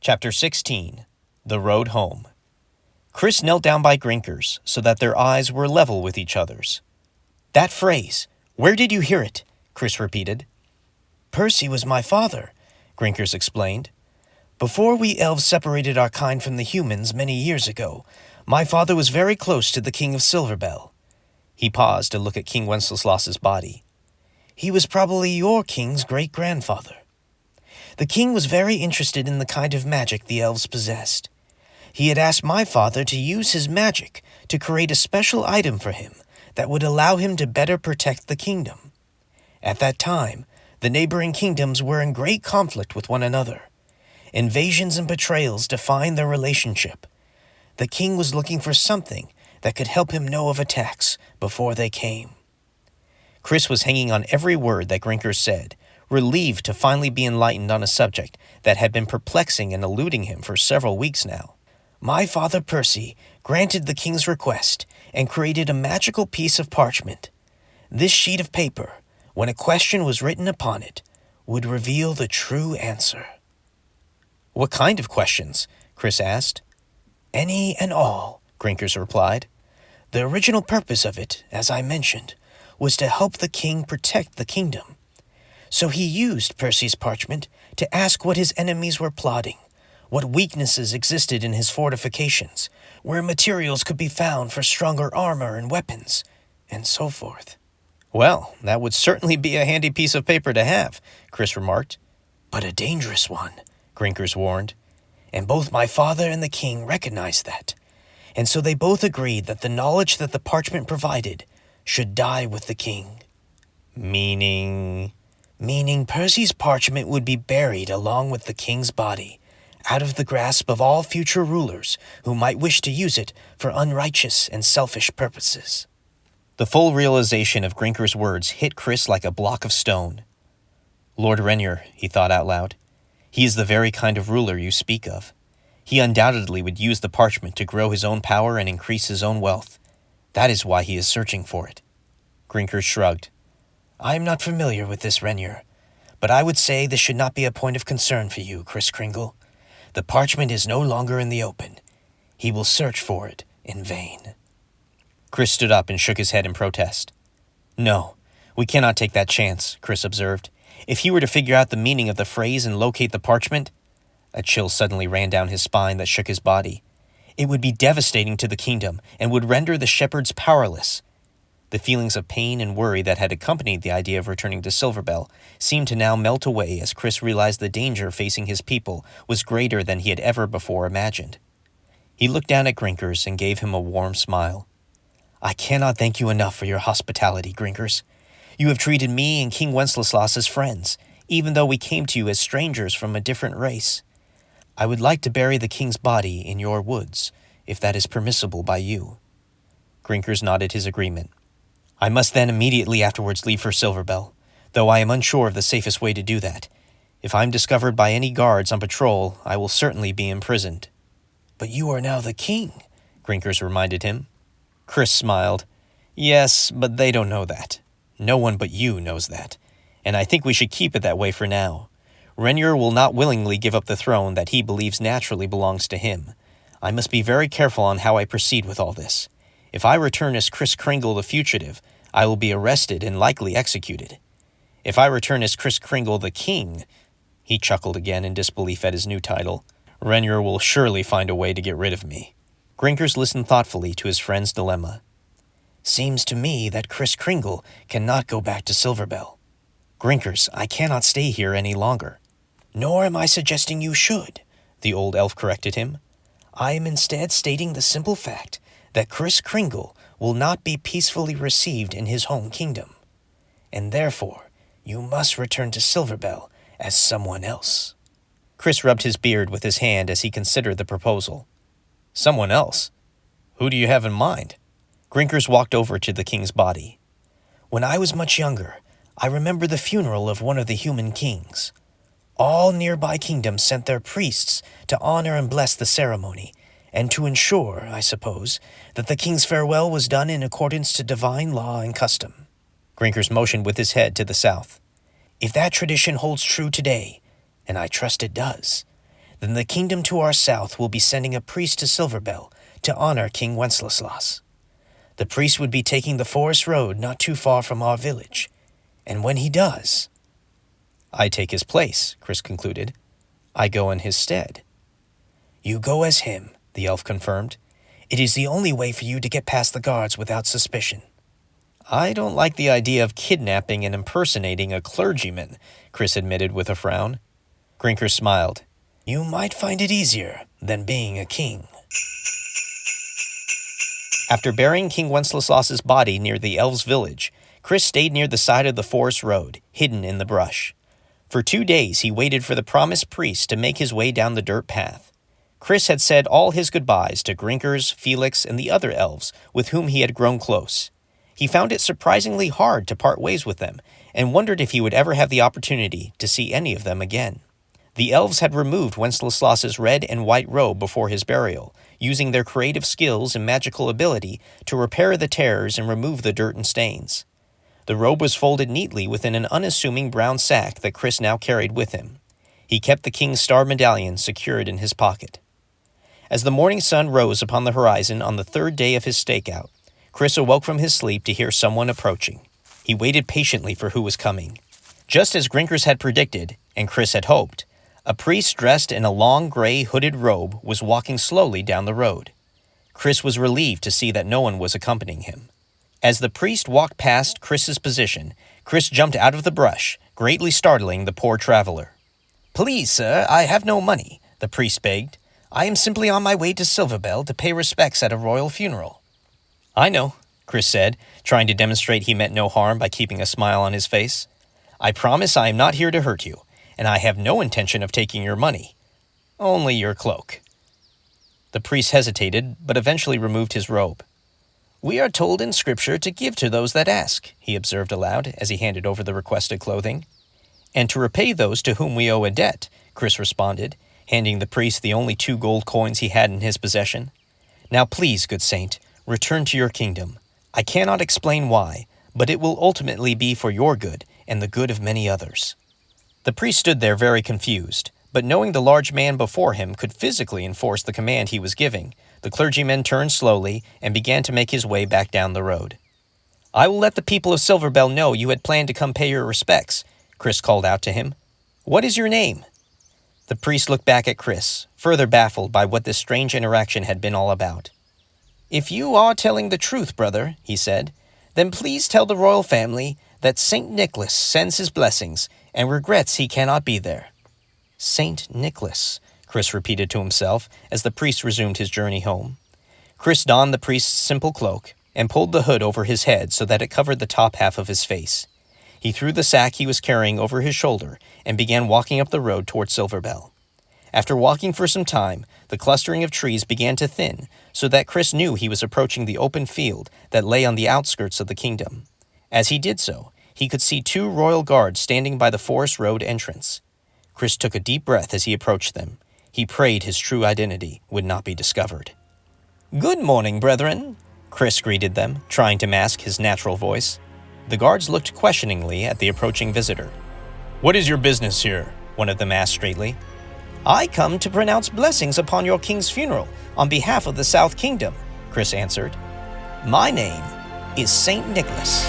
Chapter 16. The Road Home. Chris knelt down by Grinkers so that their eyes were level with each other's. "That phrase, where did you hear it?" Chris repeated. "Percy was my father," Grinkers explained. "Before we elves separated our kind from the humans many years ago, my father was very close to the King of Silverbell." He paused to look at King Wenceslas's body. "He was probably your king's great-grandfather. The king was very interested in the kind of magic the elves possessed. He had asked my father to use his magic to create a special item for him that would allow him to better protect the kingdom. At that time, the neighboring kingdoms were in great conflict with one another. Invasions and betrayals defined their relationship. The king was looking for something that could help him know of attacks before they came." Chris was hanging on every word that Grinkers said, relieved to finally be enlightened on a subject that had been perplexing and eluding him for several weeks now. "My father Percy granted the king's request and created a magical piece of parchment. This sheet of paper, when a question was written upon it, would reveal the true answer." "What kind of questions?" Chris asked. "Any and all," Grinkers replied. "The original purpose of it, as I mentioned, was to help the king protect the kingdom. So he used Percy's parchment to ask what his enemies were plotting, what weaknesses existed in his fortifications, where materials could be found for stronger armor and weapons, and so forth." "Well, that would certainly be a handy piece of paper to have," Chris remarked. "But a dangerous one," Grinkers warned. "And both my father and the king recognized that. And so they both agreed that the knowledge that the parchment provided should die with the king." "Meaning?" "Meaning Percy's parchment would be buried along with the king's body, out of the grasp of all future rulers who might wish to use it for unrighteous and selfish purposes." The full realization of Grinkers' words hit Chris like a block of stone. "Lord Rennier," he thought out loud. "He is the very kind of ruler you speak of. He undoubtedly would use the parchment to grow his own power and increase his own wealth. That is why he is searching for it." Grinkers shrugged. "I am not familiar with this Rennier, but I would say this should not be a point of concern for you, Kris Kringle. The parchment is no longer in the open. He will search for it in vain." Chris stood up and shook his head in protest. "No, we cannot take that chance," Chris observed. "If he were to figure out the meaning of the phrase and locate the parchment—" A chill suddenly ran down his spine that shook his body. "It would be devastating to the kingdom and would render the shepherds powerless." The feelings of pain and worry that had accompanied the idea of returning to Silverbell seemed to now melt away as Chris realized the danger facing his people was greater than he had ever before imagined. He looked down at Grinkers and gave him a warm smile. "I cannot thank you enough for your hospitality, Grinkers. You have treated me and King Wenceslas as friends, even though we came to you as strangers from a different race. I would like to bury the king's body in your woods, if that is permissible by you." Grinkers nodded his agreement. "I must then immediately afterwards leave for Silverbell, though I am unsure of the safest way to do that. If I am discovered by any guards on patrol, I will certainly be imprisoned." "But you are now the king," Grinkers reminded him. Chris smiled. "Yes, but they don't know that. No one but you knows that, and I think we should keep it that way for now. Rennier will not willingly give up the throne that he believes naturally belongs to him. I must be very careful on how I proceed with all this. If I return as Kris Kringle the Fugitive, I will be arrested and likely executed. If I return as Kris Kringle the King," he chuckled again in disbelief at his new title, "Rennier will surely find a way to get rid of me." Grinkers listened thoughtfully to his friend's dilemma. "Seems to me that Kris Kringle cannot go back to Silverbell." "Grinkers, I cannot stay here any longer." "Nor am I suggesting you should," the old elf corrected him. "I am instead stating the simple fact that Kris Kringle will not be peacefully received in his home kingdom, and therefore you must return to Silverbell as someone else." Chris rubbed his beard with his hand as he considered the proposal. "Someone else? Who do you have in mind?" Grinkers walked over to the king's body. "When I was much younger, I remember the funeral of one of the human kings. All nearby kingdoms sent their priests to honor and bless the ceremony, and to ensure, I suppose, that the king's farewell was done in accordance to divine law and custom." Grinkers motioned with his head to the south. "If that tradition holds true today, and I trust it does, then the kingdom to our south will be sending a priest to Silverbell to honor King Wenceslas. The priest would be taking the forest road not too far from our village, and when he does, I take his place, Chris concluded. I go in his stead. You go as him, the elf confirmed. It is the only way for you to get past the guards without suspicion. I don't like the idea of kidnapping and impersonating a clergyman, Chris admitted with a frown. Grinker smiled. You might find it easier than being a king. After burying King Wenceslas's body near the elves' village, Chris stayed near the side of the forest road, hidden in the brush. For 2 days he waited for the promised priest to make his way down the dirt path. Chris had said all his goodbyes to Grinkers, Felix, and the other elves with whom he had grown close. He found it surprisingly hard to part ways with them, and wondered if he would ever have the opportunity to see any of them again. The elves had removed Wenceslas's red and white robe before his burial, using their creative skills and magical ability to repair the tears and remove the dirt and stains. The robe was folded neatly within an unassuming brown sack that Chris now carried with him. He kept the king's star medallion secured in his pocket. As the morning sun rose upon the horizon on the 3rd day of his stakeout, Chris awoke from his sleep to hear someone approaching. He waited patiently for who was coming. Just as Grinkers had predicted, and Chris had hoped, a priest dressed in a long gray hooded robe was walking slowly down the road. Chris was relieved to see that no one was accompanying him. As the priest walked past Chris's position, Chris jumped out of the brush, greatly startling the poor traveler. Please, sir, I have no money, the priest begged. I am simply on my way to Silverbell to pay respects at a royal funeral. I know, Chris said, trying to demonstrate he meant no harm by keeping a smile on his face. I promise I am not here to hurt you, and I have no intention of taking your money. Only your cloak. The priest hesitated, but eventually removed his robe. We are told in Scripture to give to those that ask, he observed aloud as he handed over the requested clothing. And to repay those to whom we owe a debt, Chris responded, handing the priest the only 2 gold coins he had in his possession. Now please, good saint, return to your kingdom. I cannot explain why, but it will ultimately be for your good and the good of many others. The priest stood there very confused, but knowing the large man before him could physically enforce the command he was giving, the clergyman turned slowly and began to make his way back down the road. I will let the people of Silverbell know you had planned to come pay your respects, Chris called out to him. What is your name? The priest looked back at Chris, further baffled by what this strange interaction had been all about. If you are telling the truth, brother, he said, then please tell the royal family that St. Nicholas sends his blessings and regrets he cannot be there. St. Nicholas, Chris repeated to himself as the priest resumed his journey home. Chris donned the priest's simple cloak and pulled the hood over his head so that it covered the top half of his face. He threw the sack he was carrying over his shoulder and began walking up the road toward Silverbell. After walking for some time, the clustering of trees began to thin so that Chris knew he was approaching the open field that lay on the outskirts of the kingdom. As he did so, he could see 2 royal guards standing by the forest road entrance. Chris took a deep breath as he approached them. He prayed his true identity would not be discovered. Good morning, brethren, Chris greeted them, trying to mask his natural voice. The guards looked questioningly at the approaching visitor. What is your business here? One of them asked straightly. I come to pronounce blessings upon your king's funeral on behalf of the South Kingdom, Chris answered. My name is St. Nicholas.